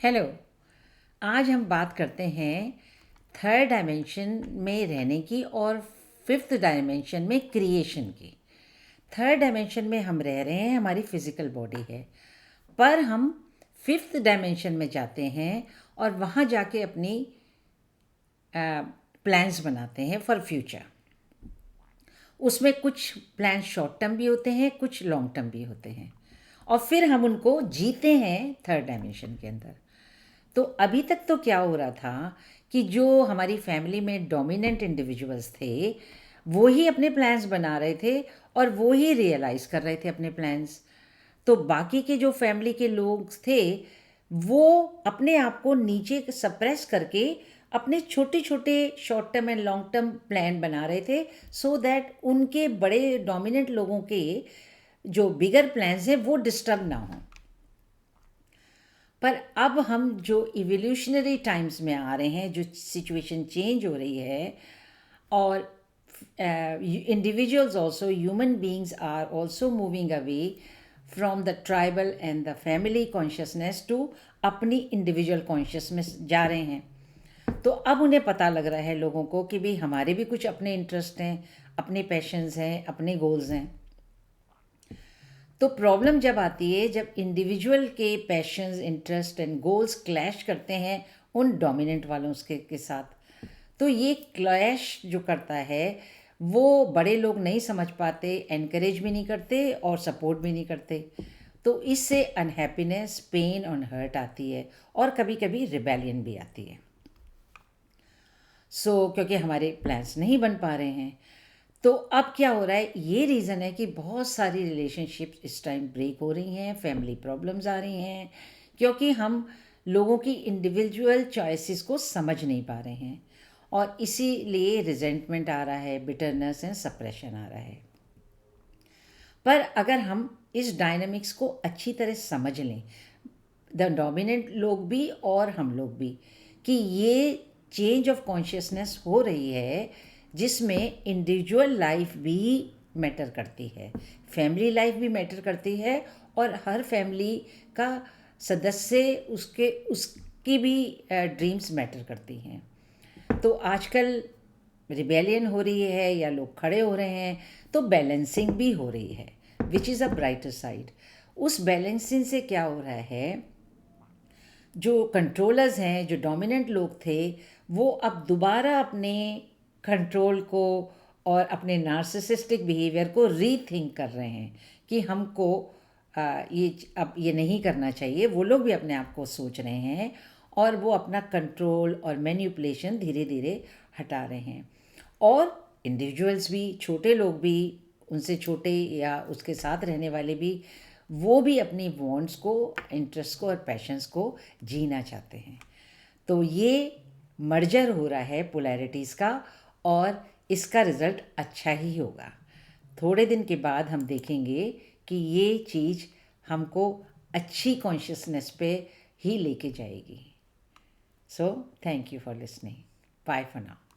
Hello. आज हम बात करते हैं थर्ड डायमेंशन में रहने की और फिफ्थ डायमेंशन में क्रिएशन की। थर्ड डायमेंशन में हम रह रहे हैं, हमारी फिजिकल बॉडी है, पर हम फिफ्थ डायमेंशन में जाते हैं और वहाँ जाके अपनी प्लान्स बनाते हैं फॉर फ्यूचर। उसमें कुछ प्लान शॉर्ट टर्म भी होते हैं, कुछ लॉन्ग टर्म भी होते हैं, और फिर हम उनको जीते हैं थर्ड डायमेंशन के अंदर। तो अभी तक तो क्या हो रहा था कि जो हमारी फैमिली में डोमिनेंट इंडिविजुअल्स थे वो ही अपने प्लान्स बना रहे थे और वो ही रियलाइज़ कर रहे थे अपने प्लान्स। तो बाकी के जो फैमिली के लोग थे वो अपने आप को नीचे सप्रेस करके अपने छोटे छोटे short term and long term plan बना रहे थे, सो दैट उनके बड़े डोमिनेंट लोगों के जो बिगर प्लान्स हैं वो डिस्टर्ब ना हों। पर अब हम जो इवोल्यूशनरी टाइम्स में आ रहे हैं, जो सिचुएशन चेंज हो रही है, और individuals also, human beings are also moving away from the tribal and the family consciousness to अपनी इंडिविजुअल कॉन्शियसनेस जा रहे हैं। तो अब उन्हें पता लग रहा है लोगों को कि भाई हमारे भी कुछ अपने इंटरेस्ट हैं, अपने पैशंस हैं, अपने गोल्स हैं। तो प्रॉब्लम जब आती है जब इंडिविजुअल के patience, interest and goals clash करते हैं उन डोमिनेंट वालों के साथ। तो ये क्लैश जो करता है वो बड़े लोग नहीं समझ पाते, एनकरेज भी नहीं करते और सपोर्ट भी नहीं करते। तो इससे अनहैप्पीनेस, पेन और हर्ट आती है, और कभी कभी रिबेलियन भी आती है। क्योंकि हमारे प्लान्स नहीं बन पा रहे हैं। तो अब क्या हो रहा है, ये रीज़न है कि बहुत सारी रिलेशनशिप्स इस टाइम ब्रेक हो रही हैं, फैमिली प्रॉब्लम्स आ रही हैं, क्योंकि हम लोगों की इंडिविजुअल चॉइसेस को समझ नहीं पा रहे हैं, और इसीलिए रिजेंटमेंट आ रहा है, बिटरनेस एंड सप्रेशन आ रहा है। पर अगर हम इस डायनामिक्स को अच्छी तरह समझ लें, द डोमिनेंट लोग भी और हम लोग भी, कि ये चेंज ऑफ कॉन्शियसनेस हो रही है जिसमें इंडिविजुअल लाइफ भी मैटर करती है, फैमिली लाइफ भी मैटर करती है, और हर फैमिली का सदस्य उसकी भी ड्रीम्स मैटर करती हैं। तो आजकल रिबेलियन हो रही है या लोग खड़े हो रहे हैं, तो बैलेंसिंग भी हो रही है, which is a brighter side. उस बैलेंसिंग से क्या हो रहा है, जो कंट्रोलर्स हैं, जो डोमिनेंट लोग थे, वो अब दोबारा अपने कंट्रोल को और अपने नार्सिसिस्टिक बिहेवियर को रीथिंक कर रहे हैं कि हमको अब ये नहीं करना चाहिए। वो लोग भी अपने आप को सोच रहे हैं और वो अपना कंट्रोल और मैनिपुलेशन धीरे धीरे हटा रहे हैं। और इंडिविजुअल्स भी, छोटे लोग भी, उनसे छोटे या उसके साथ रहने वाले भी, वो भी अपनी वांट्स को, इंटरेस्ट को और पैशंस को जीना चाहते हैं। तो ये मर्जर हो रहा है पोलैरिटीज़ का, और इसका रिज़ल्ट अच्छा ही होगा। थोड़े दिन के बाद हम देखेंगे कि ये चीज़ हमको अच्छी कॉन्शियसनेस पे ही लेके जाएगी। So thank you for listening. Bye for now.